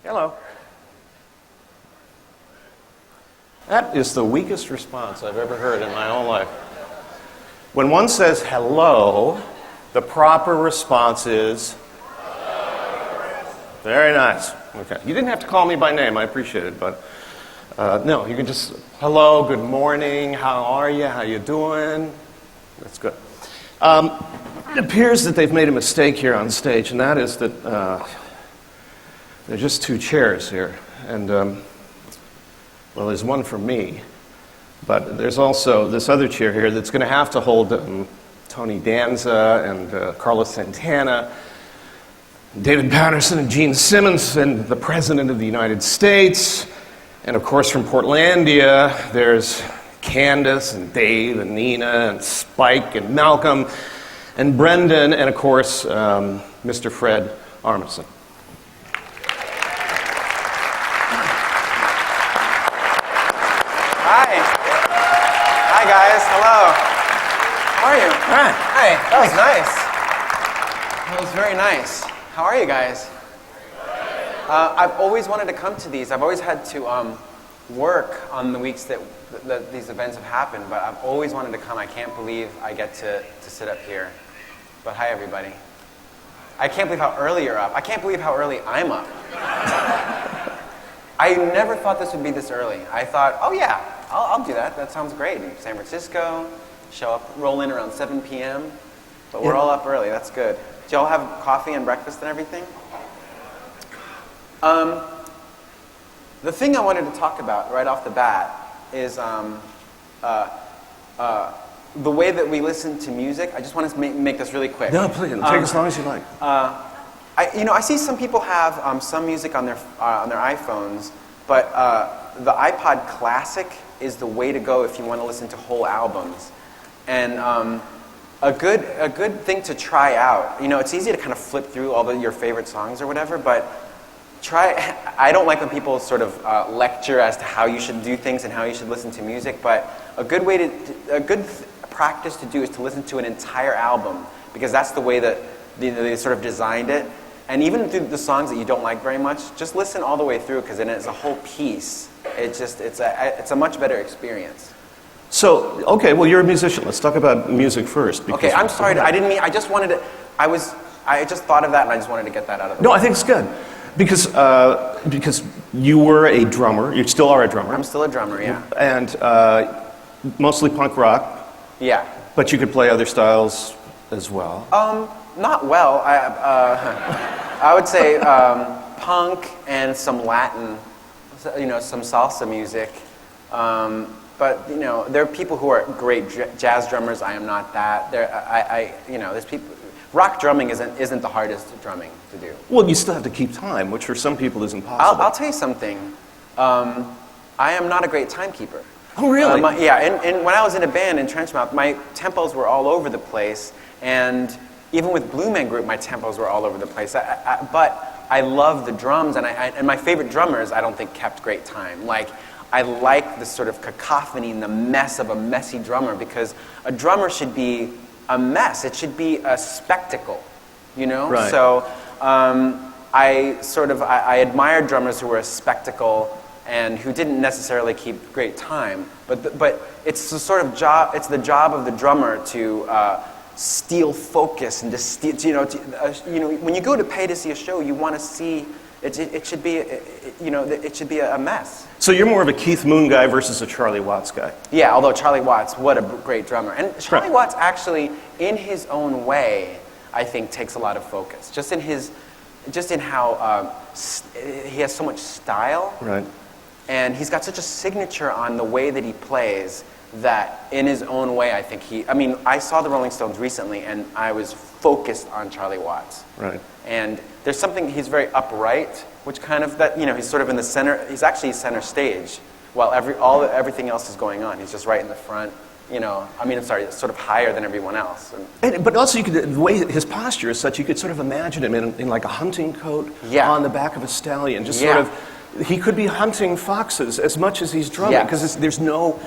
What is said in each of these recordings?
Hello. That is the weakest response I've ever heard in my whole life. When one says hello, the proper response is very nice. Okay. You didn't have to call me by name. I appreciate it, but no, you can just hello, good morning, how are you, how you doing? That's good. It appears that they've made a mistake here on stage, and that is that there are just two chairs here, and well, there's one for me, but there's also this other chair here that's going to have to hold Tony Danza and Carlos Santana, David Patterson and Gene Simmons, and the President of the United States. And of course, from Portlandia, there's Candace and Dave and Nina and Spike and Malcolm and Brendan, and of course, Mr. Fred Armisen. Hi guys, hello. How are you? Hi. That was nice. That was very nice. How are you guys? I've always wanted to come to these. I've always had to work on the weeks that these events have happened, but I've always wanted to come. I can't believe I get to sit up here. But hi everybody. I can't believe how early you're up. I can't believe how early I'm up. I never thought this would be this early. I thought, oh yeah, I'll do that. That sounds great. In San Francisco, show up, roll in around 7 p.m. But we're all up early. That's good. Do y'all have coffee and breakfast and everything? The thing I wanted to talk about right off the bat is the way that we listen to music. I just want to make this really quick. No, please. Take as long as you like. I see some people have some music on their iPhones, but the iPod Classic is the way to go if you want to listen to whole albums. And a good thing to try out. You know, it's easy to kind of flip through all your favorite songs or whatever, but I don't like when people sort of lecture as to how you should do things and how you should listen to music, but a good practice to do is to listen to an entire album, because that's the way that they sort of designed it. And even through the songs that you don't like very much, just listen all the way through, because then it's a whole piece. It's a much better experience. So, okay, well, you're a musician. Let's talk about music first. Okay, I'm sorry. I didn't mean. I just wanted to. I just thought of that, and I just wanted to get that out of the way. No, I think it's good. Because you were a drummer. You still are a drummer. I'm still a drummer, yeah. And mostly punk rock. Yeah. But you could play other styles as well. Not well. I would say punk and some Latin, some salsa music. But there are people who are great jazz drummers. I am not that. There's people. Rock drumming isn't the hardest drumming to do. Well, you still have to keep time, which for some people is impossible. I'll tell you something. I am not a great timekeeper. Oh, really? And when I was in a band in Trenchmouth, my tempos were all over the place, and even with Blue Man Group, my tempos were all over the place. But I love the drums, and my favorite drummers, I don't think, kept great time. Like, I like the sort of cacophony and the mess of a messy drummer, because a drummer should be a mess. It should be a spectacle, Right. So I admired drummers who were a spectacle and who didn't necessarily keep great time. But it's the sort of job. It's the job of the drummer to steal focus and to steal. When you go to pay to see a show, you want to see. It should be. It should be a mess. So you're more of a Keith Moon guy versus a Charlie Watts guy. Yeah, although Charlie Watts, what a great drummer. And Charlie Watts actually, in his own way, I think takes a lot of focus. Just in how he has so much style. Right. And he's got such a signature on the way that he plays that in his own way, I think I saw the Rolling Stones recently, and I was focused on Charlie Watts. Right. And there's something, he's very upright, which kind of, he's sort of in the center, he's actually center stage, while everything else is going on. He's just right in the front, sort of higher than everyone else. But also, the way his posture is such, you could sort of imagine him in like a hunting coat on the back of a stallion, just sort of, he could be hunting foxes as much as he's drumming, because there's no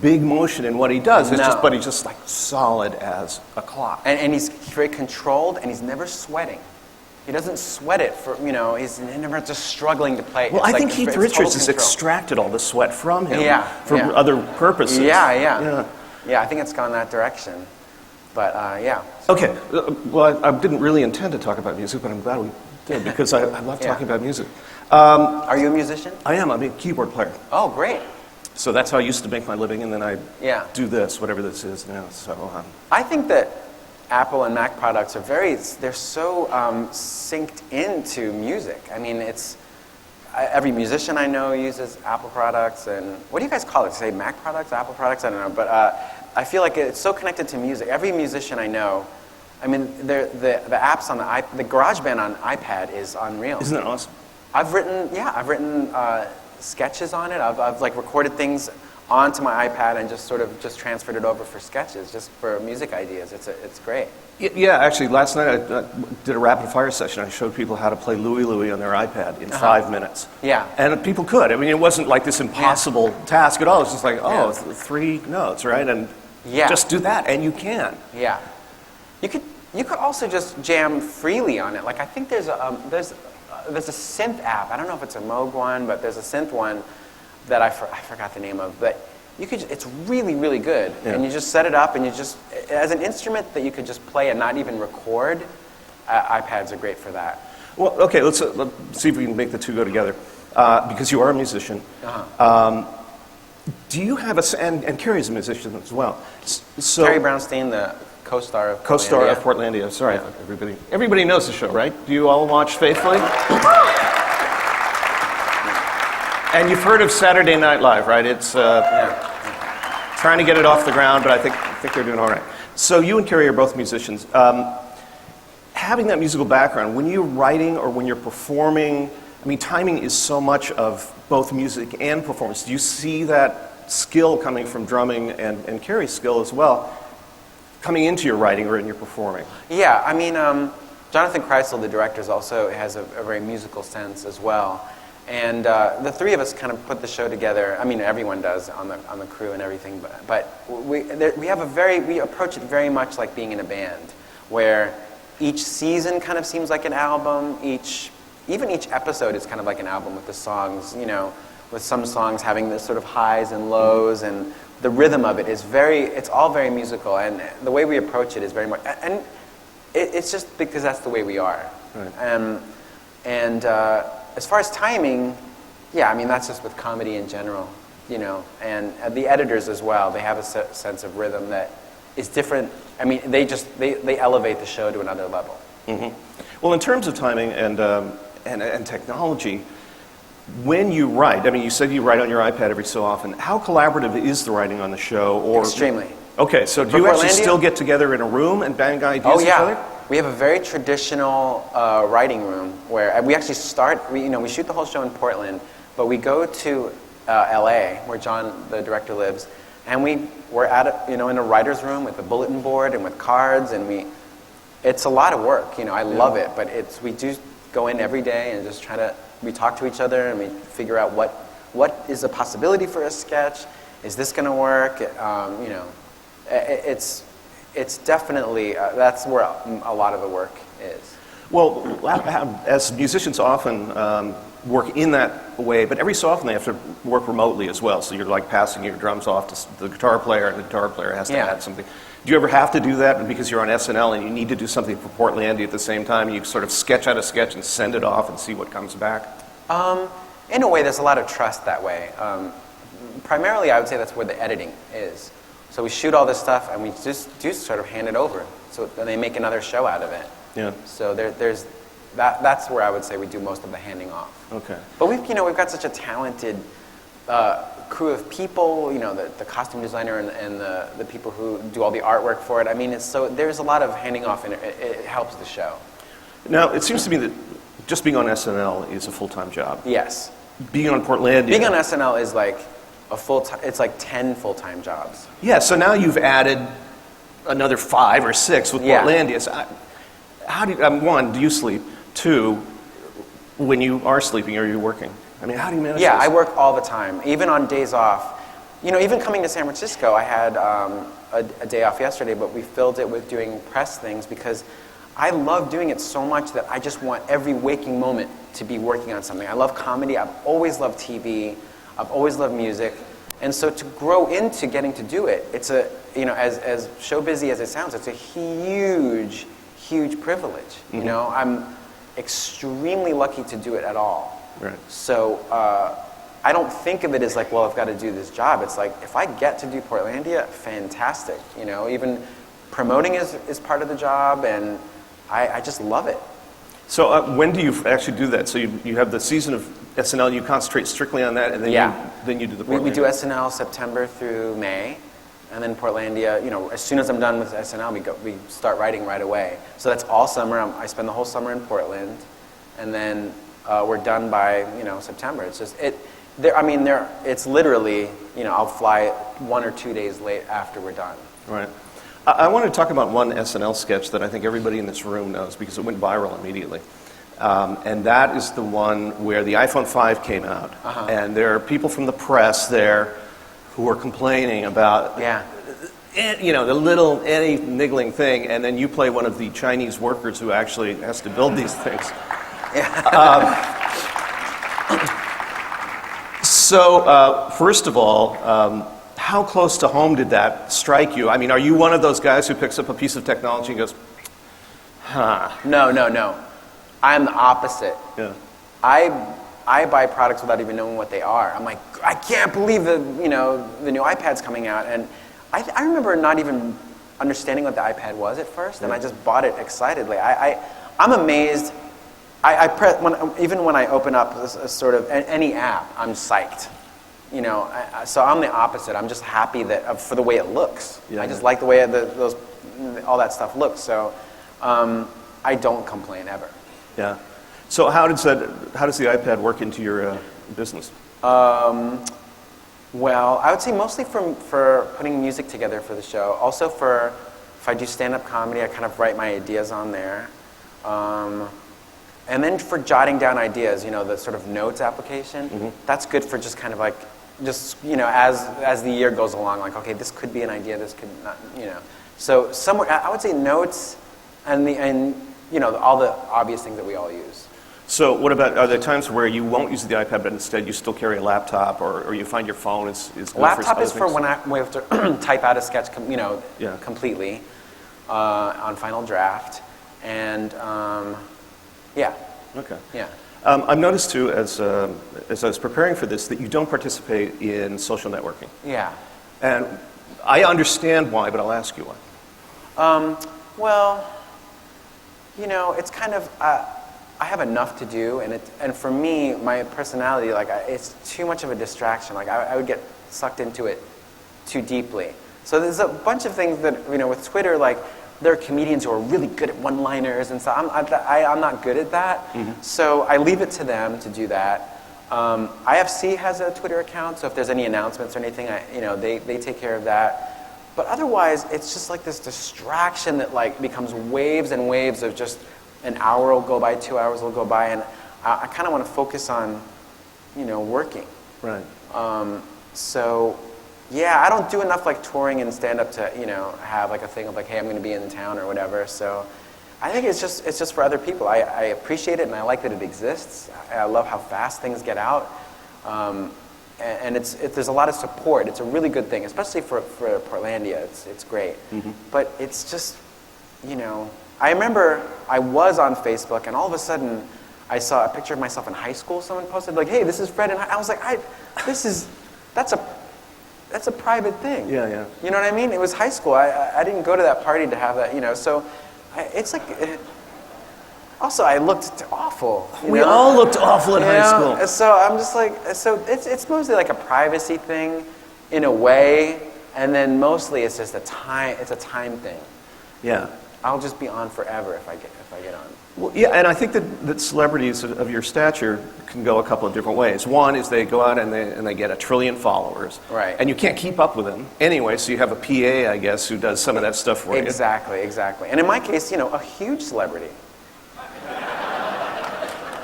big motion in what he does. But he's just like solid as a clock. And he's very controlled, and he's never sweating. He doesn't sweat it for, he's never just struggling to play. Well, It's I think Keith it's Richards total has control. extracted all the sweat from him for Yeah. other purposes. Yeah, I think it's gone that direction. But, yeah. Okay, well, I didn't really intend to talk about music, but I'm glad we did, because I love talking about music. Are you a musician? I am. I'm a keyboard player. Oh, great. So that's how I used to make my living, and then I Yeah. do this, whatever this is now. So I think that Apple and Mac products are they're so synced into music. I mean, every musician I know uses Apple products, and what do you guys call it? Say Mac products, Apple products? I don't know, but I feel like it's so connected to music. Every musician I know, I mean, the apps on the GarageBand on iPad is unreal. isn't that awesome? I've written sketches on it. I've like recorded things onto my iPad and just transferred it over for sketches, just for music ideas. It's great. Yeah, actually, last night I did a rapid fire session. I showed people how to play Louie Louie on their iPad in 5 minutes. Yeah. And people could. I mean, it wasn't like this impossible task at all. It's just like, it's 3 notes, right? And just do that, and you can. Yeah. You could also just jam freely on it. Like, I think there's a synth app. I don't know if it's a Moog one, but there's a synth one that I forgot the name of. But it's really, really good. Yeah. And you just set it up, and as an instrument that you could just play and not even record, iPads are great for that. Well, okay, let's see if we can make the two go together. Because you are a musician. Do you have and Carrie's a musician as well. So Carrie Brownstein, the co-star of Portlandia. Sorry, everybody knows the show, right? Do you all watch faithfully? And you've heard of Saturday Night Live, right? It's trying to get it off the ground, but I think they're doing all right. So you and Carrie are both musicians. Having that musical background, when you're writing or when you're performing, I mean, timing is so much of both music and performance. Do you see that skill coming from drumming and Carrie's skill as well, coming into your writing or in your performing? Yeah, I mean, Jonathan Kreisel, the director, also has a very musical sense as well. And the three of us kind of put the show together. I mean, everyone does on the crew and everything. But we approach it very much like being in a band, where each season kind of seems like an album. Even each episode is kind of like an album with the songs, with some songs having this sort of highs and lows, and the rhythm of it is it's all very musical, and the way we approach it is very much, and it's just because that's the way we are. Right. And as far as timing, I mean, that's just with comedy in general, and the editors as well, they have a sense of rhythm that is different. I mean, they elevate the show to another level. Mm-hmm. Well, in terms of timing and technology, when you write, I mean, you said you write on your iPad every so often. How collaborative is the writing on the show? Extremely. Okay, so do you actually still get together in a room and bang ideas each other? We have a very traditional writing room where we actually we shoot the whole show in Portland, but we go to LA, where John, the director, lives, and we're at in a writer's room with a bulletin board and with cards, and it's a lot of work. I love it, but we do go in every day and just we talk to each other and we figure out what is a possibility for a sketch. Is this going to work? It's definitely that's where a lot of the work is. Well, as musicians often work in that way, but every so often they have to work remotely as well. So you're like passing your drums off to the guitar player, and the guitar player has to add something. Do you ever have to do that because you're on SNL and you need to do something for Portlandia at the same time? You sort of sketch out a sketch and send it off and see what comes back? In a way, there's a lot of trust that way. Primarily, I would say that's where the editing is. So we shoot all this stuff and we just do sort of hand it over. So then they make another show out of it. Yeah. So there's that's where I would say we do most of the handing off. Okay. But we've got such a talented crew of people, the costume designer and the people who do all the artwork for it. I mean, there's a lot of handing off, and it helps the show. Now, it seems to me that just being on SNL is a full-time job. Yes. Being on Portlandia. Being on SNL is like it's like 10 full-time jobs. Yeah, so now you've added another 5 or 6 with Portlandia. So how do you, one, do you sleep? 2, when you are sleeping, are you working? I mean, how do you manage this? I work all the time, even on days off. Even coming to San Francisco, I had a day off yesterday, but we filled it with doing press things because I love doing it so much that I just want every waking moment to be working on something. I love comedy. I've always loved TV. I've always loved music. And so to grow into getting to do it, it's a, as show busy as it sounds, it's a huge, huge privilege. You know, I'm extremely lucky to do it at all. Right. So I don't think of it as like, well, I've got to do this job. It's like, if I get to do Portlandia, fantastic. Even promoting is part of the job, and I just love it. So when do you actually do that? So you have the season of SNL, you concentrate strictly on that, and then you do the Portlandia. We do SNL September through May, and then Portlandia, as soon as I'm done with SNL, we start writing right away. So that's all summer. I spend the whole summer in Portland, and then we're done by, September. It's just, it's literally, I'll fly 1 or 2 days late after we're done. Right. I want to talk about one SNL sketch that I think everybody in this room knows because it went viral immediately. And that is the one where the iPhone 5 came out. And there are people from the press there who are complaining about the little any niggling thing, and then you play one of the Chinese workers who actually has to build these things. So first of all, how close to home did that strike you? I mean, are you one of those guys who picks up a piece of technology and goes, huh? No. I'm the opposite. Yeah. I buy products without even knowing what they are. I'm like, I can't believe the new iPad's coming out. And I remember not even understanding what the iPad was at first, and I just bought it excitedly. I'm amazed. Even when I open up a sort of any app, I'm psyched. So I'm the opposite. I'm just happy for the way it looks. I just like the way all that stuff looks. So I don't complain ever. Yeah. So how does the iPad work into your business? Well, I would say mostly for putting music together for the show. Also if I do stand-up comedy, I kind of write my ideas on there. And then for jotting down ideas, the sort of notes application, that's good for just kind of like, as the year goes along, like, okay, this could be an idea, this could not, So somewhere, I would say notes and all the obvious things that we all use. So what about, are there times where you won't use the iPad, but instead you still carry a laptop, or you find your phone is good laptop for is for when we have to type out a sketch, completely on Final Draft, and yeah. Okay. Yeah. I've noticed too, as I was preparing for this, that you don't participate in social networking. Yeah. And I understand why, but I'll ask you why. Well, it's kind of I have enough to do, and for me, my personality, it's too much of a distraction. Like I would get sucked into it too deeply. So there's a bunch of things that with Twitter, like there are comedians who are really good at one-liners and stuff. I'm not good at that, so I leave it to them to do that. IFC has a Twitter account, so if there's any announcements or anything, they take care of that. But otherwise, it's just like this distraction that becomes waves and waves of just an hour will go by, 2 hours will go by, and I kind of want to focus on, working. Right. So. Yeah, I don't do enough touring and stand-up to have a thing of hey, I'm going to be in town or whatever. So I think it's just for other people. I appreciate it and I like that it exists. I love how fast things get out, and there's a lot of support. It's a really good thing, especially for Portlandia. It's great, but it's just I remember I was on Facebook and all of a sudden I saw a picture of myself in high school. Someone posted hey, this is Fred, and I was like, that's a private thing. Yeah. You know what I mean? It was high school. I didn't go to that party to have that, so it's like... Also, I looked awful. We all looked awful in high school. So I'm just it's mostly like a privacy thing in a way, and then mostly it's just a time thing. Yeah. I'll just be on forever if I get on. Well, yeah, and I think that celebrities of your stature can go a couple of different ways. One is they go out and they get 1 trillion followers. Right. And you can't keep up with them anyway, so you have a PA, I guess, who does some of that stuff for you. Exactly. And in my case, a huge celebrity.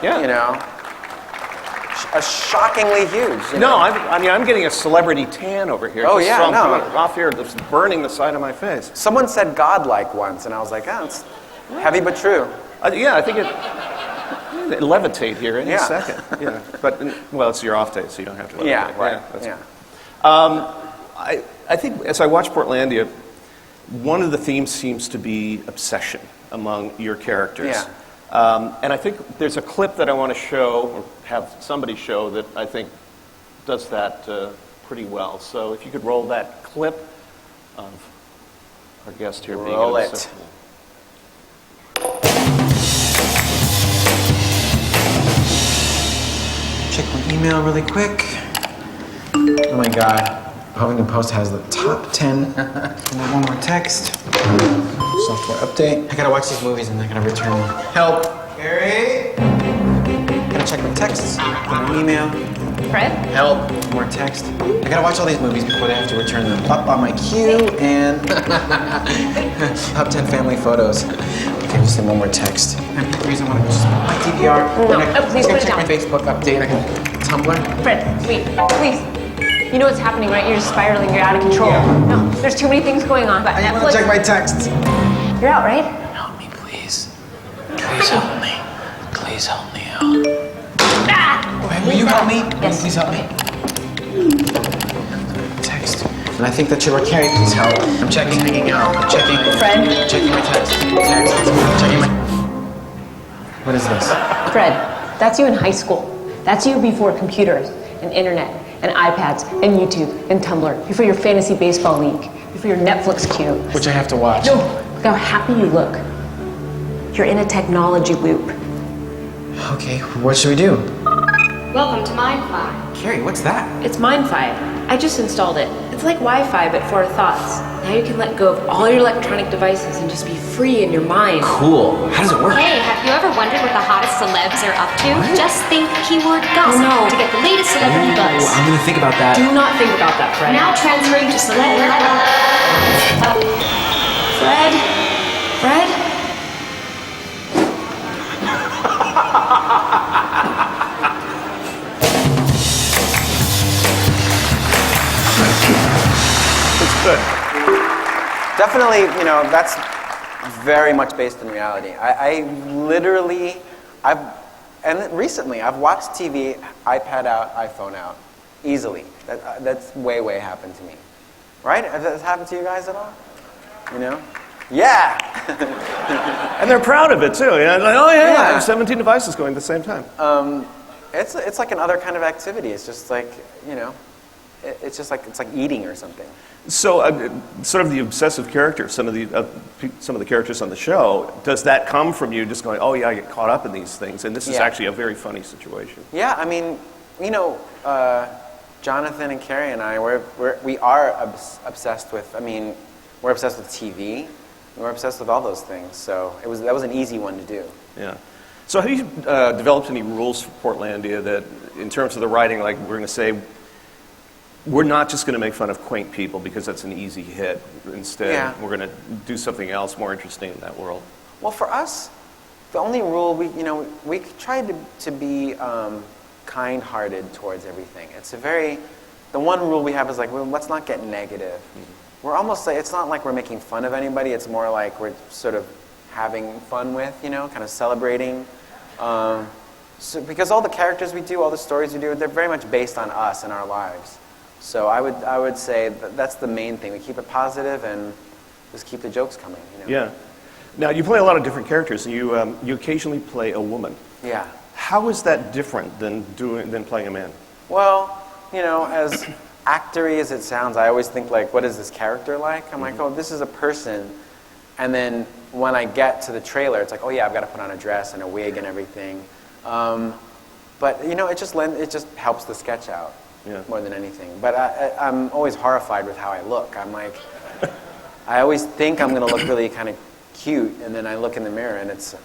Yeah. A shockingly huge. No, I'm getting a celebrity tan over here. Oh, yeah, Off here, it's burning the side of my face. Someone said godlike once, and I was like, Heavy but true. Yeah, I think it levitate here any Yeah. second. Yeah, but well, it's your off day, so you don't have to levitate. Yeah, right. that's Yeah. I think as I watch Portlandia, one of the themes seems to be obsession among your characters. Yeah. And I think there's a clip that I want to show, or have somebody show, that I think does that pretty well. So if you could roll that clip of our guest here being Roll it. obsessed. Check my email really quick. Oh my god. Huffington Post has the top 10. One more text. Software update. I gotta watch these movies and I gotta return them. Help! Gary! Gotta check my texts. My email. Fred? Help! More text. I gotta watch all these movies before they have to return them. Up on my queue and top 10 family photos. Okay, just one more text. And the reason I want to just my DVR. No, please put it check down. my Facebook update. I can Tumblr. Fred, wait, please. You know what's happening, right? You're just spiraling. You're out of control. Yeah. No, there's too many things going on. But I want Netflix. to check my texts. You're out, right? Help me, please. Please help me. Please help me out. Ah! Wait, will you help me? Will you Yes. please help me? Text. And I think that you're Carrie, please help. I'm checking, hanging out. I'm checking. Fred? Checking my text. Checking my. What is this? Fred, that's you in high school. That's you before computers and internet and iPads and YouTube and Tumblr. Before your fantasy baseball league. Before your Netflix queue. Which I have to watch. No, look how happy you look. You're in a technology loop. Okay, what should we do? Welcome to MindFi. Carrie, what's that? It's MindFi. I just installed it. It's like Wi-Fi, but for our thoughts. Now you can let go of all your electronic devices and just be free in your mind. Cool. How does it work? Hey, have you ever wondered what the hottest celebs are up to? What? Just think keyword gossip Oh, no. to get the latest celebrity buzz. I'm gonna think about that. Do not think about that, Fred. Now transferring to celebrity. Fred? Fred? It's good. Definitely, you know, that's very much based in reality. I literally, recently, I've watched TV, iPad out, iPhone out, easily. That's way happened to me. Right? Has that happened to you guys at all? You know? Yeah! And they're proud of it too. You know, like, oh yeah, I Yeah. have 17 devices going at the same time. It's like another kind of activity. It's just like, you know, it's like eating or something. So, sort of the obsessive character, some of the characters on the show, does that come from you just going, oh yeah, I get caught up in these things, and this is Yeah. actually a very funny situation? Yeah, I mean, you know, Jonathan and Carrie and I, we are obsessed with. I mean, we're obsessed with TV. We're obsessed with all those things. So that was an easy one to do. Yeah. So have you developed any rules for Portlandia that, in terms of the writing, like we're going to say, we're not just going to make fun of quaint people because that's an easy hit. Instead, Yeah. we're going to do something else more interesting in that world. Well, for us, the only rule we tried to be kind-hearted towards everything. The one rule we have is like, well, let's not get negative. We're almost like, it's not like we're making fun of anybody. It's more like we're sort of having fun with, you know, kind of celebrating. So because all the characters we do, all the stories we do, they're very much based on us and our lives. So I would say that's the main thing. We keep it positive and just keep the jokes coming. You know? Yeah. Now, you play a lot of different characters, and you occasionally play a woman. Yeah. How is that different than playing a man? Well, you know, as actory as it sounds, I always think like, what is this character like? I'm like, oh, this is a person. And then when I get to the trailer, it's like, oh yeah, I've got to put on a dress and a wig and everything. But you know, it just helps the sketch out more than anything. But I'm always horrified with how I look. I'm like, I always think I'm going to look really kind of cute, and then I look in the mirror and it's.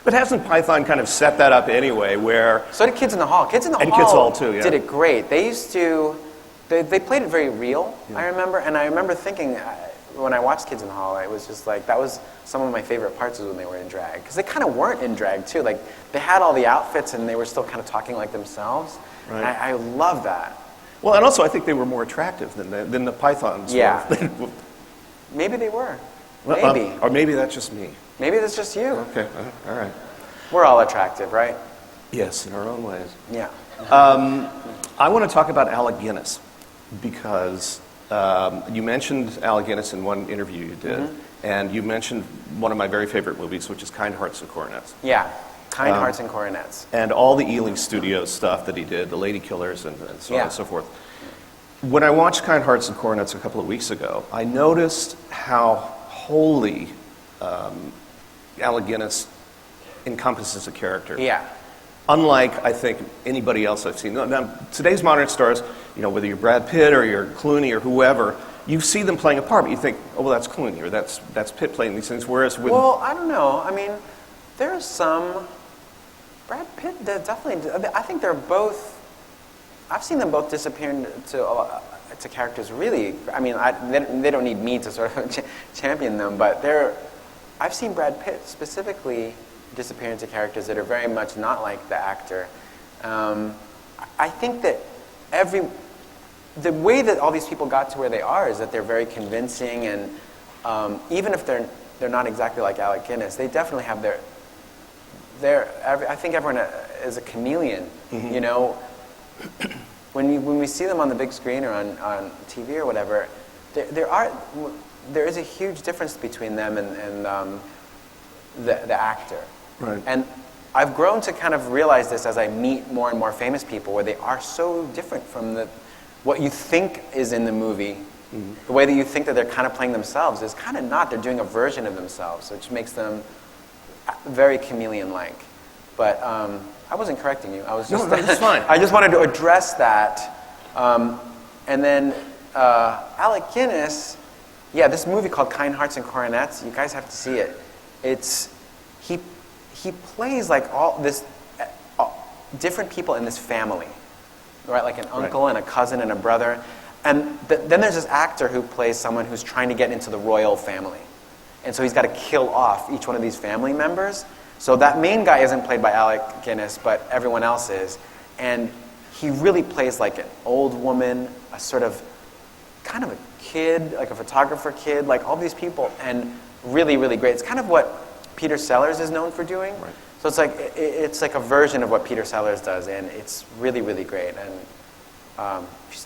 But hasn't Python kind of set that up anyway, where... So did Kids in the Hall. Kids in the And Hall Kids Hall too, yeah. did it great. They used to, they played it very real, I remember. And I remember thinking, when I watched Kids in the Hall, it was just like, that was some of my favorite parts was when they were in drag. Because they kind of weren't in drag too. Like, they had all the outfits and they were still kind of talking like themselves. Right. I love that. Well, and also I think they were more attractive than the Pythons. Yeah. were. Maybe they were. Well, Maybe. or maybe that's just me. Maybe it's just you. Okay, all right. We're all attractive, right? Yes, in our own ways. Yeah. I want to talk about Alec Guinness because you mentioned Alec Guinness in one interview you did, and you mentioned one of my very favorite movies, which is Kind Hearts and Coronets. Yeah. Kind Hearts and Coronets. And all the Ealing Studios stuff that he did, the Lady Killers and so on Yeah. and so forth. When I watched Kind Hearts and Coronets a couple of weeks ago, I noticed how wholly Alec Guinness encompasses a character. Yeah. Unlike, I think, anybody else I've seen. Now, today's modern stars, whether you're Brad Pitt or you're Clooney or whoever, you see them playing a part, but you think, oh, well, that's Clooney or that's Pitt playing these things. Whereas with... Well, I don't know. I mean, there's some... Brad Pitt, definitely... I think they're both... I've seen them both disappear to characters really... I mean, they don't need me to sort of champion them, but I've seen Brad Pitt specifically disappear into characters that are very much not like the actor. I think that the way that all these people got to where they are is that they're very convincing, and even if they're not exactly like Alec Guinness, they definitely have I think everyone is a chameleon, When we see them on the big screen or on TV or whatever, there is a huge difference between them and the actor. Right. And I've grown to kind of realize this as I meet more and more famous people, where they are so different from what you think is in the movie. Mm-hmm. The way that you think that they're kind of playing themselves is kind of not. They're doing a version of themselves, which makes them very chameleon-like. But I wasn't correcting you. I was just... No, that's fine. I just wanted to address that. And then Alec Guinness, this movie called Kind Hearts and Coronets, you guys have to see it. He plays like all this different people in this family, right? Like an uncle and a cousin and a brother. And then there's this actor who plays someone who's trying to get into the royal family. And so he's got to kill off each one of these family members. So that main guy isn't played by Alec Guinness, but everyone else is. And he really plays like an old woman, a sort of kind of a kid, like a photographer kid, like all these people, and really, really great. It's kind of what Peter Sellers is known for doing. Right. So it's like a version of what Peter Sellers does, and it's really, really great. And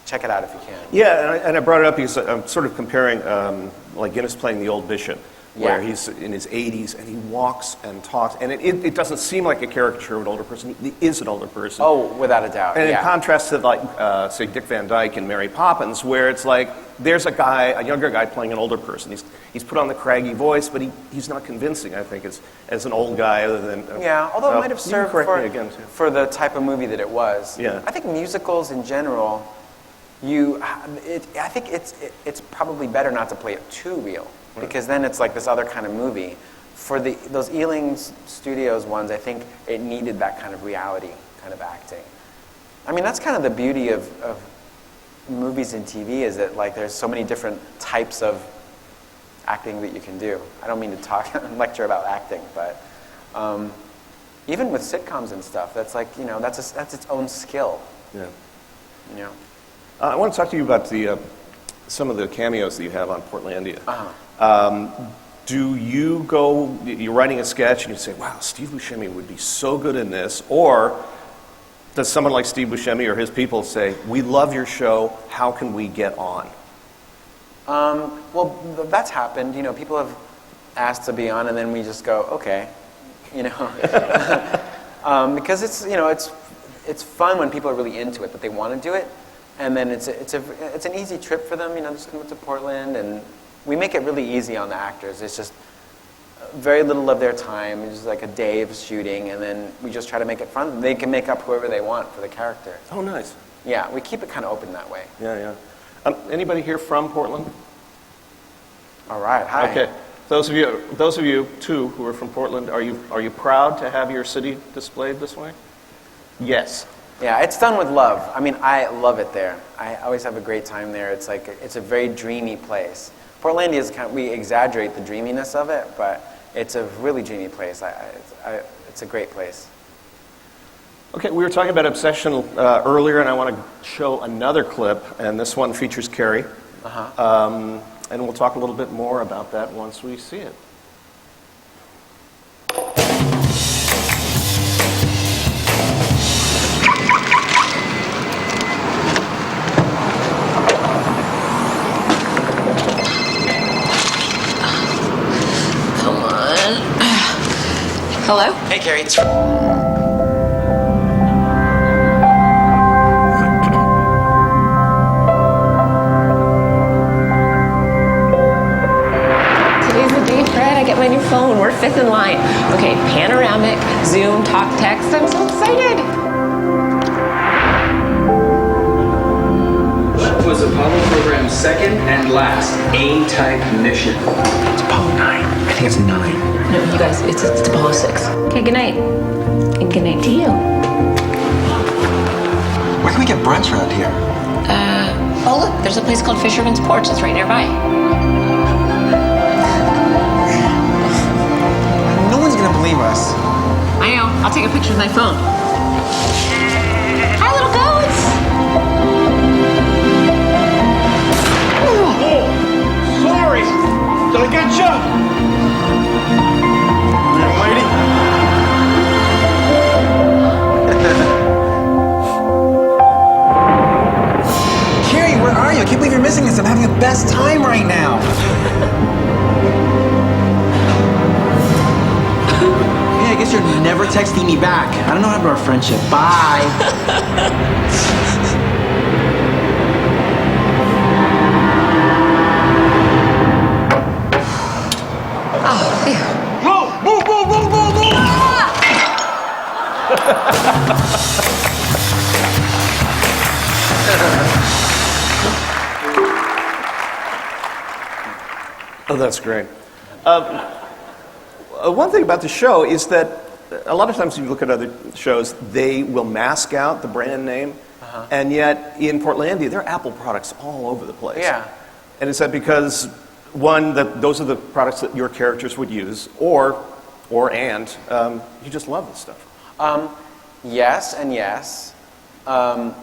check it out if you can. Yeah, and I brought it up because I'm sort of comparing like Guinness playing the old bishop, where he's in his 80s and he walks and talks, and it doesn't seem like a caricature of an older person. He is an older person. Oh, without a doubt. And in contrast to like say Dick Van Dyke and Mary Poppins, where it's like there's a younger guy playing an older person. He's put on the craggy voice, but he's not convincing, I think, as an old guy other than... although it might have served for the type of movie that it was. Yeah. I think musicals in general, I think it's probably better not to play it too real, because then it's like this other kind of movie. For those Ealing Studios ones, I think it needed that kind of reality kind of acting. I mean, that's kind of the beauty of movies and TV, is that like there's so many different types of acting that you can do. I don't mean to talk and lecture about acting, but even with sitcoms and stuff, that's like, that's its own skill. Yeah. I want to talk to you about some of the cameos that you have on Portlandia. Do you go, you're writing a sketch and you say, wow, Steve Buscemi would be so good in this, or does someone like Steve Buscemi or his people say, we love your show, how can we get on? Well, that's happened. People have asked to be on, and then we just go, okay, because it's fun when people are really into it, that they want to do it, and then it's an easy trip for them. Just come up to Portland, and we make it really easy on the actors. It's just very little of their time. It's just like a day of shooting, and then we just try to make it fun. They can make up whoever they want for the character. Oh, nice. Yeah, we keep it kind of open that way. Yeah. Anybody here from Portland? All right. Hi. Okay. Those of you too who are from Portland, are you proud to have your city displayed this way? Yes. Yeah, it's done with love. I mean, I love it there. I always have a great time there. It's a very dreamy place. Portlandia is we exaggerate the dreaminess of it, but it's a really dreamy place. It's a great place. Okay, we were talking about obsession earlier, and I want to show another clip, and this one features Carrie. And we'll talk a little bit more about that once we see it. Hello? Hey, Carrie, it's Today's the day, Fred. I get my new phone. We're fifth in line. Okay, panoramic, Zoom, talk, text. I'm so excited. What was Apollo program's second and last A-type mission? It's Apollo 9. I think it's 9. No, you guys, it's Apollo 6. Okay, good night. And good night to you. Where can we get brunch around here? Oh, look, there's a place called Fisherman's Porch. It's right nearby. No one's gonna believe us. I know. I'll take a picture with my phone. Hi, little goats! Sorry! Did I get you? Little lady? Carrie, where are you? I can't believe you're missing this. I'm having the best time right now. Hey, I guess you're never texting me back. I don't know how to our friendship. Bye. Oh, that's great. One thing about the show is that a lot of times when you look at other shows, they will mask out the brand name, and yet in Portlandia, there are Apple products all over the place. Yeah. And is that because, one, that those are the products that your characters would use, or you just love this stuff? Yes and yes.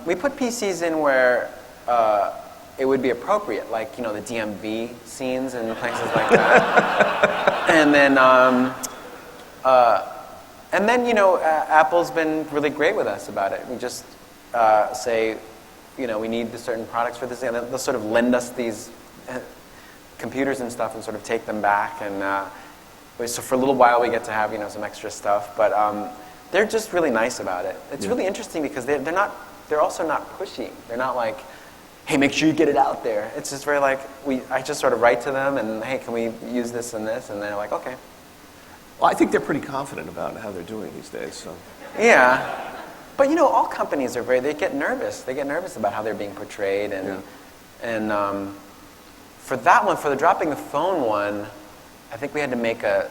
We put PCs in where it would be appropriate, like, you know, the DMV scenes and places like that. And then, you know, Apple's been really great with us about it. We just say, you know, we need the certain products for this, and they'll sort of lend us these computers and stuff and sort of take them back. And so for a little while we get to have, you know, some extra stuff. But they're just really nice about it. It's really interesting because they're also not pushy. They're not like, hey, make sure you get it out there. It's just very like, I just sort of write to them and, hey, can we use this and this? And they're like, okay. Well, I think they're pretty confident about how they're doing these days. So. Yeah. But, you know, all companies are they get nervous. They get nervous about how they're being portrayed. And for that one, for the dropping the phone one, I think we had to make a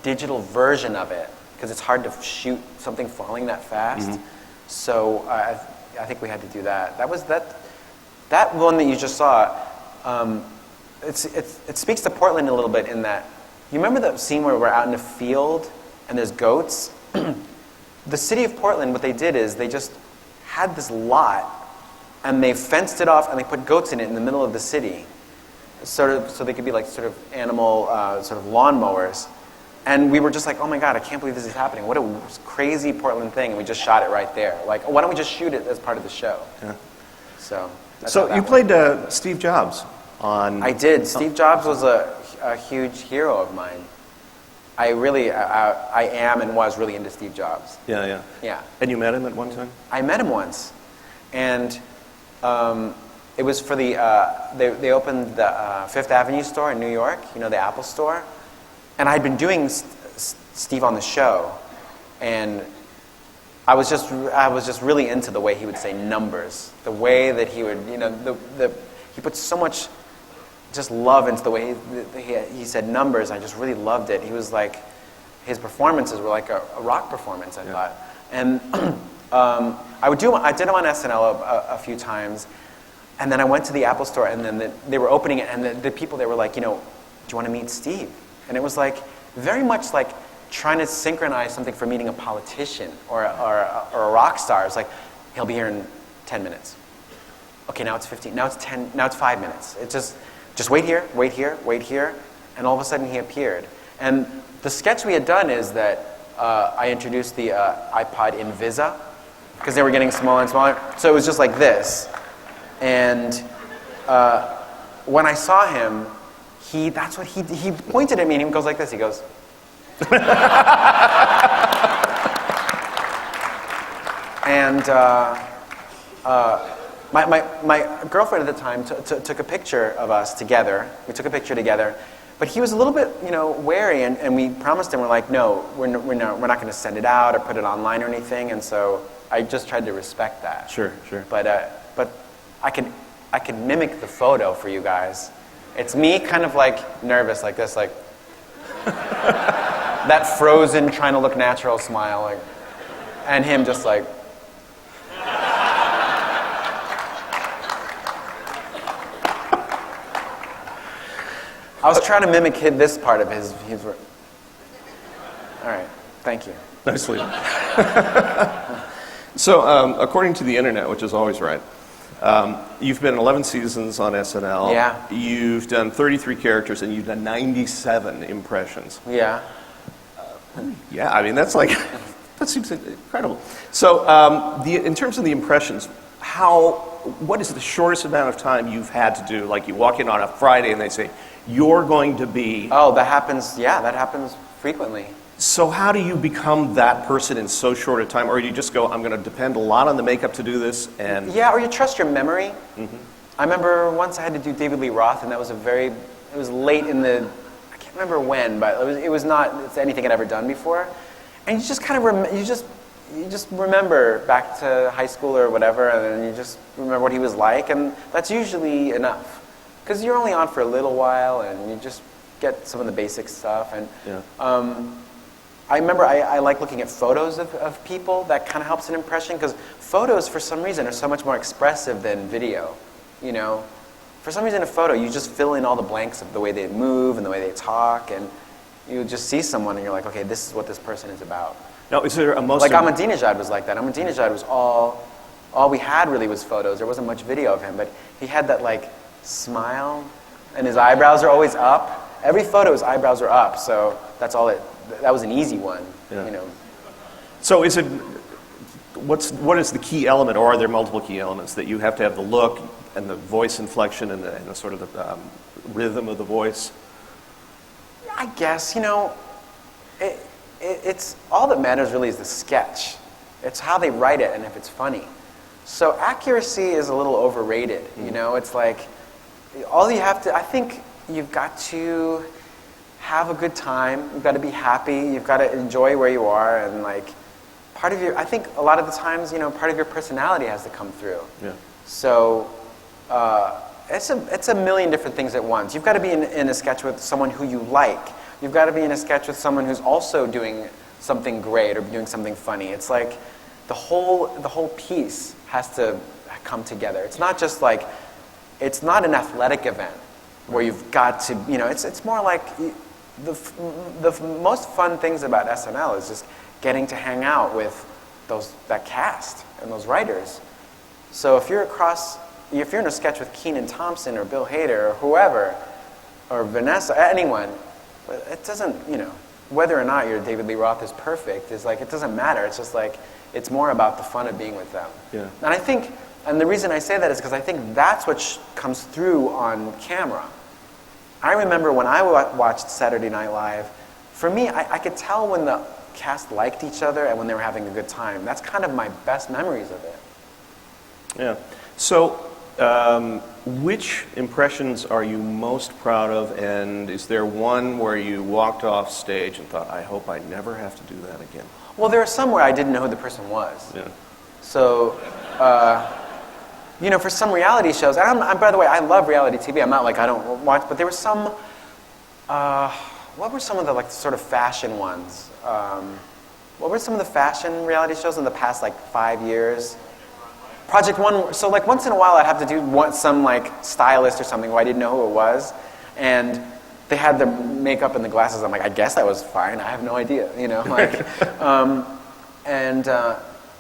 digital version of it because it's hard to shoot something falling that fast. Mm-hmm. So I think we had to do that. That was that one that you just saw. It speaks to Portland a little bit in that, you remember the scene where we're out in the field and there's goats? The city of Portland, what they did is they just had this lot and they fenced it off and they put goats in it in the middle of the city, sort of so they could be like sort of animal sort of lawnmowers. And we were just like, oh my God, I can't believe this is happening. What a crazy Portland thing. And we just shot it right there. Like, why don't we just shoot it as part of the show? Yeah. So you played Steve Jobs on... I did. Steve Jobs was a huge hero of mine. I am and was really into Steve Jobs. Yeah. And you met him at one time? I met him once. And it was for the... They opened the Fifth Avenue store in New York, you know, the Apple store. And I'd been doing Steve on the show, and I was just really into the way he would say numbers, the way that he would, you know, he put so much just love into the way he said numbers. I just really loved it. He was like, his performances were like a rock performance, I thought. And I did him on SNL a few times, and then I went to the Apple store, and then they were opening it, and the people, they were like, you know, do you want to meet Steve? And it was like very much like trying to synchronize something for meeting a politician or a rock star. It's like, he'll be here in 10 minutes. Okay, now it's 15. Now it's 10. Now it's 5 minutes. It's just wait here, and all of a sudden he appeared. And the sketch we had done is that I introduced the iPod Invisa because they were getting smaller and smaller. So it was just like this. And when I saw him, he pointed at me and he goes like this. He goes, And my girlfriend at the time took a picture of us together. We took a picture together. But he was a little bit, wary, and we promised him, we're like, no, we're not going to send it out or put it online or anything. And so I just tried to respect that. Sure. But I could mimic the photo for you guys. It's me kind of like nervous like this, like that frozen trying to look natural smile, like, and him just like. I was trying to mimic this part of his. All right, thank you. Nicely done. So, according to the internet, which is always right, you've been 11 seasons on SNL. Yeah. You've done 33 characters, and you've done 97 impressions. Yeah. Yeah, I mean, that's like, that seems incredible. So, in terms of the impressions, what is the shortest amount of time you've had to do? Like, you walk in on a Friday, and they say, you're going to be... Oh, that happens, that happens frequently. So how do you become that person in so short a time? Or do you just go, I'm going to depend a lot on the makeup to do this, and... Yeah, or you trust your memory. Mm-hmm. I remember once I had to do David Lee Roth, and that was it was late in the... I can't remember when, but it was not anything I'd ever done before. And you just kind of, you just remember back to high school or whatever, and then you just remember what he was like, and that's usually enough. Because you're only on for a little while, and you just get some of the basic stuff. And I remember I like looking at photos of people. That kind of helps an impression, because photos, for some reason, are so much more expressive than video. For some reason, a photo, you just fill in all the blanks of the way they move and the way they talk, and you just see someone, and you're like, okay, this is what this person is about. Now, is there a most... Like Ahmadinejad was like that. Ahmadinejad was all we had really was photos. There wasn't much video of him, but he had that like smile, and his eyebrows are always up. Every photo, his eyebrows are up, so that's all that was an easy one, So is it, what is the key element, or are there multiple key elements that you have to have? The look and the voice inflection and the sort of the rhythm of the voice? I guess, it's all that matters really is the sketch. It's how they write it and if it's funny. So accuracy is a little overrated, It's like, all you have to, I think you've got to have a good time, you've got to be happy, you've got to enjoy where you are, and like, I think a lot of the times, part of your personality has to come through. Yeah. So, it's a million different things at once. You've got to be in a sketch with someone who you like. You've got to be in a sketch with someone who's also doing something great or doing something funny. It's like the whole piece has to come together. It's not just like, it's not an athletic event where you've got to, it's more like the most fun things about SNL is just getting to hang out with that cast and those writers. So if you're in a sketch with Kenan Thompson or Bill Hader or whoever, or Vanessa, anyone, it doesn't, whether or not your David Lee Roth is perfect, is like, it doesn't matter. It's just like, it's more about the fun of being with them. Yeah. And I think, and the reason I say that is because I think that's what comes through on camera. I remember when I watched Saturday Night Live, for me, I could tell when the cast liked each other and when they were having a good time. That's kind of my best memories of it. Yeah. So, which impressions are you most proud of, and is there one where you walked off stage and thought, I hope I never have to do that again? Well, there are some where I didn't know who the person was. Yeah. So, for some reality shows, and by the way, I love reality TV. I'm not like I don't watch, but there were some, what were some of the like sort of fashion ones? What were some of the fashion reality shows in the past like 5 years? Project One. So like once in a while I'd have to do some like stylist or something who I didn't know who it was, and they had the makeup and the glasses. I'm like, I guess that was fine. I have no idea,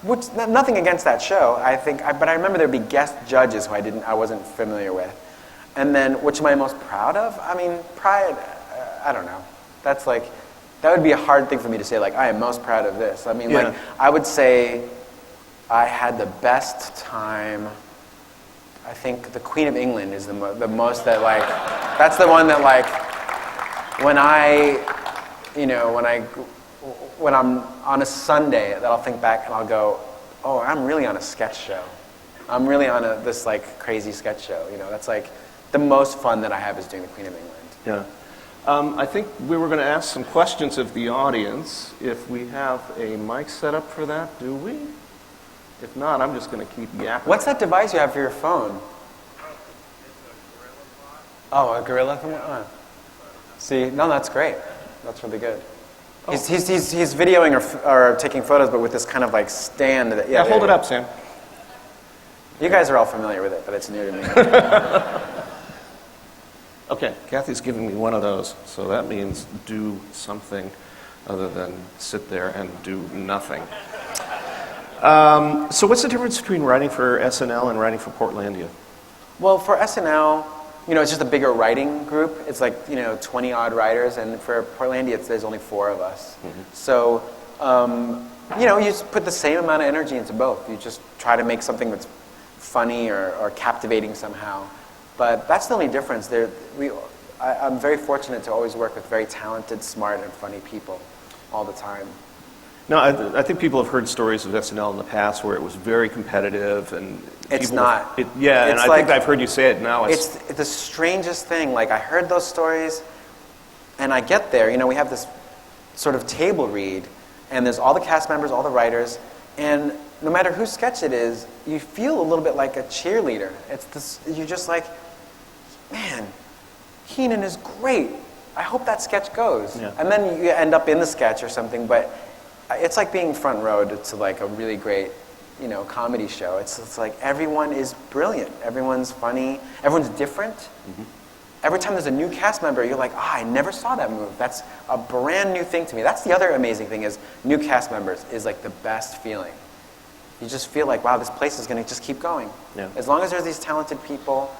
which nothing against that show. I think, but I remember there'd be guest judges who I wasn't familiar with, and then which am I most proud of? I mean, pride. I don't know. That's like, that would be a hard thing for me to say. Like, I am most proud of this. I mean, like, I would say I had the best time. I think the Queen of England is the most that like, that's the one that like, when I when I'm on a Sunday, that I'll think back and I'll go, oh, I'm really on a sketch show. I'm really on this like crazy sketch show. That's like the most fun that I have is doing the Queen of England. Yeah. I think we were going to ask some questions of the audience. If we have a mic set up for that, do we? If not, I'm just going to keep yapping. What's that device you have for your phone? Oh, a gorilla phone? See, no, that's great. That's really good. Oh. He's videoing or taking photos, but with this kind of like stand. Yeah, hold it up, Sam. You guys are all familiar with it, but it's new to me. Okay, Kathy's giving me one of those, so that means do something other than sit there and do nothing. So what's the difference between writing for SNL and writing for Portlandia? Well, for SNL, it's just a bigger writing group. It's like, 20-odd writers, and for Portlandia, there's only 4 of us. Mm-hmm. So, you just put the same amount of energy into both. You just try to make something that's funny or captivating somehow. But that's the only difference. I'm very fortunate to always work with very talented, smart, and funny people all the time. No, I think people have heard stories of SNL in the past where it was very competitive and it's not. And I think I've heard you say it now. It's the strangest thing. Like I heard those stories, and I get there. We have this sort of table read, and there's all the cast members, all the writers, and no matter whose sketch it is, you feel a little bit like a cheerleader. You're just like, man, Heenan is great. I hope that sketch goes. Yeah. And then you end up in the sketch or something, but it's like being front row to like a really great, comedy show. It's like everyone is brilliant. Everyone's funny. Everyone's different. Mm-hmm. Every time there's a new cast member, you're like, I never saw that move. That's a brand new thing to me. That's the other amazing thing is new cast members is like the best feeling. You just feel like, wow, this place is going to just keep going. Yeah. As long as there's these talented people,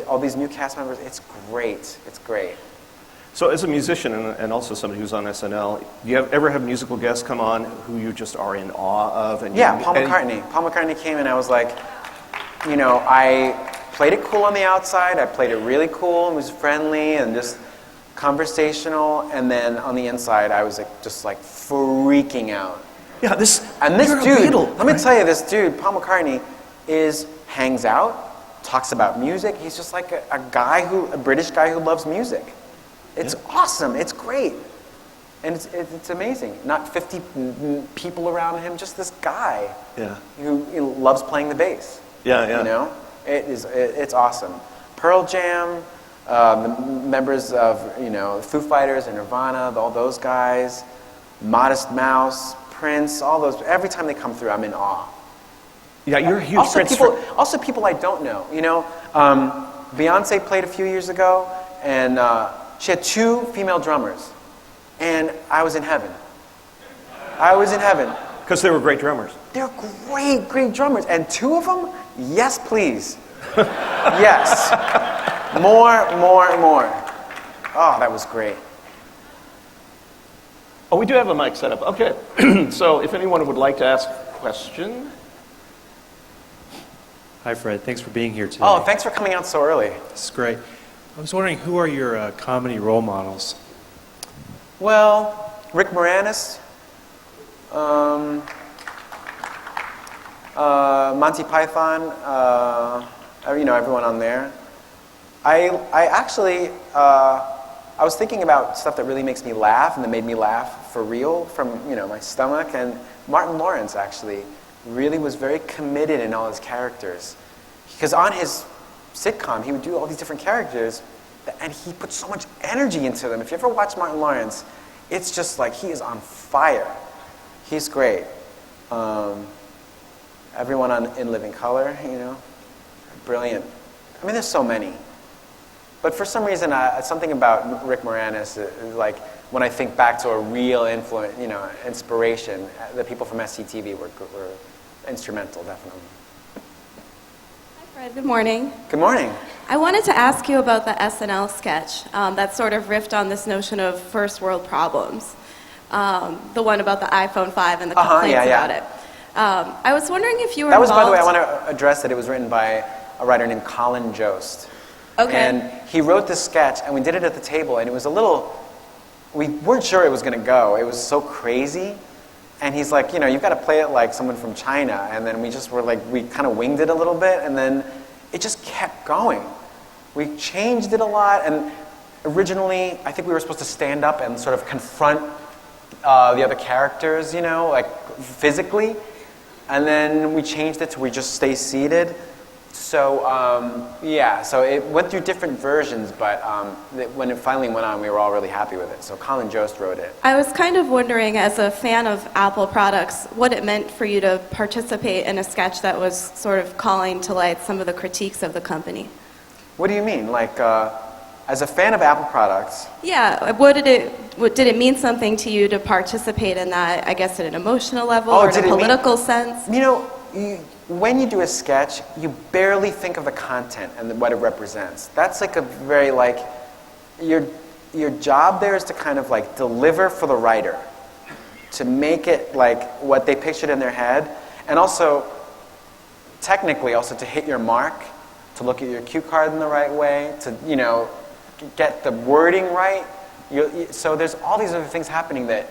all these new cast members, it's great. It's great. So as a musician and also somebody who's on SNL, do you ever have musical guests come on who you just are in awe of? Paul McCartney. Paul McCartney came and I was like, I played it cool on the outside. I played it really cool and was friendly and just conversational. And then on the inside, I was just freaking out. Yeah, this dude, let me tell you, this dude, Paul McCartney, hangs out, talks about music. He's just like a British guy who loves music. It's awesome. It's great. And it's amazing. Not 50 people around him, just this guy who loves playing the bass. Yeah. It's awesome. Pearl Jam, the members of, Foo Fighters and Nirvana, all those guys, Modest Mouse, Prince, all those. Every time they come through, I'm in awe. Yeah, you're a huge Prince fan. Also, people I don't know. Beyonce played a few years ago, and she had 2 female drummers, and I was in heaven. Because they were great drummers. They're great drummers, and 2 of them, yes, please, yes, more. Oh, that was great. Oh, we do have a mic set up. Okay, so if anyone would like to ask a question. Hi, Fred. Thanks for being here today. Oh, thanks for coming out so early. This is great. I was wondering, who are your comedy role models? Well, Rick Moranis, Monty Python, everyone on there. I actually, I was thinking about stuff that really makes me laugh and that made me laugh for real from, my stomach. And Martin Lawrence, actually, really was very committed in all his characters. Because on his sitcom, he would do all these different characters, and he put so much energy into them. If you ever watch Martin Lawrence, it's just like he is on fire. He's great. Everyone in Living Color, brilliant. I mean, there's so many. But for some reason, something about Rick Moranis, like when I think back to a real influence, inspiration, the people from SCTV were instrumental, definitely. Hi, Fred. Good morning. Good morning. I wanted to ask you about the SNL sketch that sort of riffed on this notion of first world problems. The one about the iPhone 5 and the complaints about it. I was wondering if you were involved. By the way, I want to address that it was written by a writer named Colin Jost. Okay. And he wrote this sketch, and we did it at the table, and it was a little we weren't sure it was going to go. It was so crazy. And he's like, you've got to play it like someone from China. And then we just were like, we kind of winged it a little bit, and then it just kept going. We changed it a lot, and originally, I think we were supposed to stand up and sort of confront the other characters, like physically. And then we changed it to we just stay seated. So, so it went through different versions, but when it finally went on, we were all really happy with it. So Colin Jost wrote it. I was kind of wondering, as a fan of Apple products, what it meant for you to participate in a sketch that was sort of calling to light some of the critiques of the company. What do you mean? Like, as a fan of Apple products? Yeah, did it mean something to you to participate in that, I guess, at an emotional level or in a political sense? When you do a sketch, you barely think of the content and what it represents. That's like a very, your job there is to kind of like deliver for the writer, to make it like what they pictured in their head, and also, technically, also to hit your mark, to look at your cue card in the right way, to, get the wording right. So there's all these other things happening that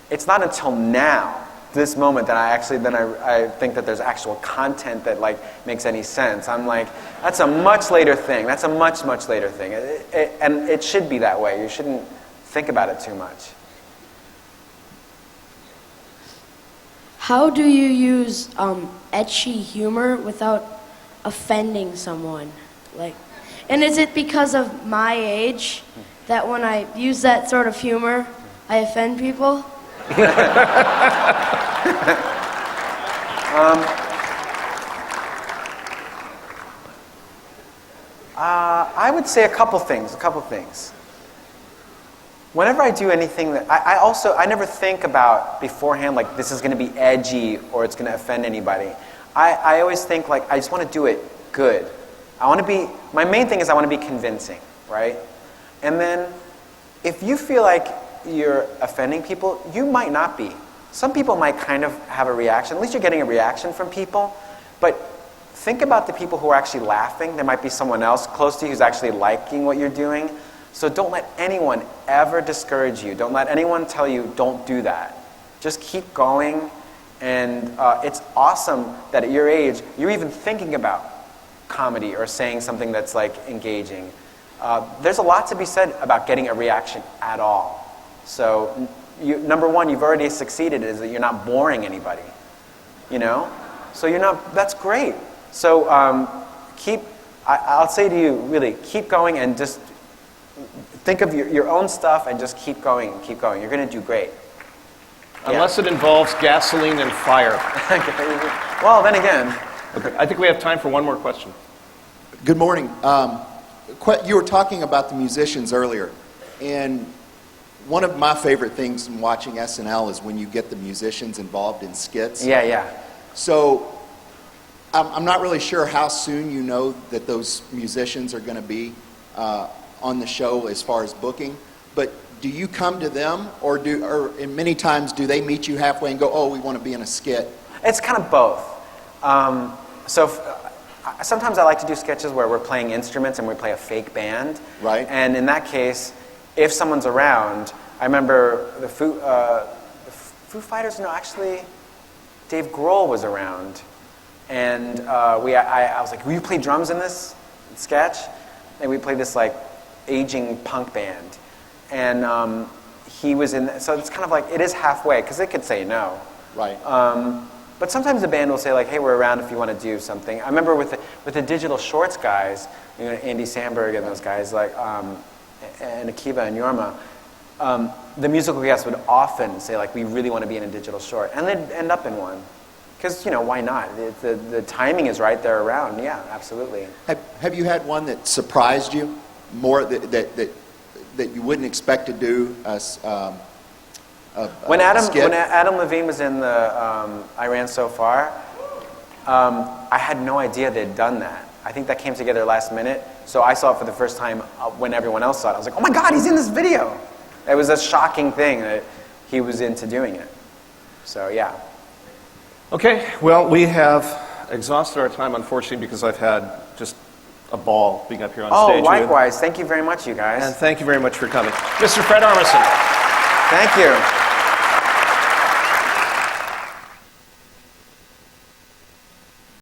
it's not until now, this moment, that I think that there's actual content that like makes any sense. I'm like, that's a much later thing. That's a much, much later thing. And it should be that way. You shouldn't think about it too much. How do you use ecchi humor without offending someone? And is it because of my age that when I use that sort of humor, I offend people? I would say a couple things. Whenever I do anything that I never think about beforehand like this is going to be edgy or it's going to offend anybody. I always think like I just want to do it good. My main thing is I want to be convincing, right? And then if you feel like you're offending people, you might not be. Some people might kind of have a reaction. At least you're getting a reaction from people. But think about the people who are actually laughing. There might be someone else close to you who's actually liking what you're doing. So don't let anyone ever discourage you. Don't let anyone tell you, don't do that. Just keep going. And it's awesome that at your age, you're even thinking about comedy or saying something that's like engaging. There's a lot to be said about getting a reaction at all. So, number one, you've already succeeded, is that you're not boring anybody, So that's great. So I'll say to you, really, keep going and just think of your own stuff and just keep going. You're going to do great. Unless it involves gasoline and fire. Well, then again. Okay, I think we have time for one more question. Good morning. You were talking about the musicians earlier, and one of my favorite things in watching SNL is when you get the musicians involved in skits. Yeah. So I'm not really sure how soon you know that those musicians are going to be on the show as far as booking, but do you come to them, or many times do they meet you halfway and go, oh, we want to be in a skit? It's kind of both. Sometimes I like to do sketches where we're playing instruments and we play a fake band. Right. And in that case, if someone's around, I remember the Foo Fighters. No, actually, Dave Grohl was around, and I was like, "Will you play drums in this sketch?" And we played this like aging punk band, and he was in. So it's kind of like it is halfway because they could say no. Right. But sometimes the band will say like, "Hey, we're around if you want to do something." I remember with the Digital Shorts guys, Andy Samberg and those guys, like, and Akiva and Yorma, the musical guests would often say like, "We really want to be in a digital short," and they'd end up in one, because why not? The timing is right. They're around. Yeah, absolutely. Have you had one that surprised you more that you wouldn't expect to do? When Adam Levine was in the I Ran So Far, I had no idea they'd done that. I think that came together last minute. So I saw it for the first time when everyone else saw it. I was like, oh my God, he's in this video. It was a shocking thing that he was into doing it. So yeah. Okay, well, we have exhausted our time, unfortunately, because I've had just a ball being up here on stage. Oh, likewise. Thank you very much, you guys. And thank you very much for coming. Mr. Fred Armisen. Thank you.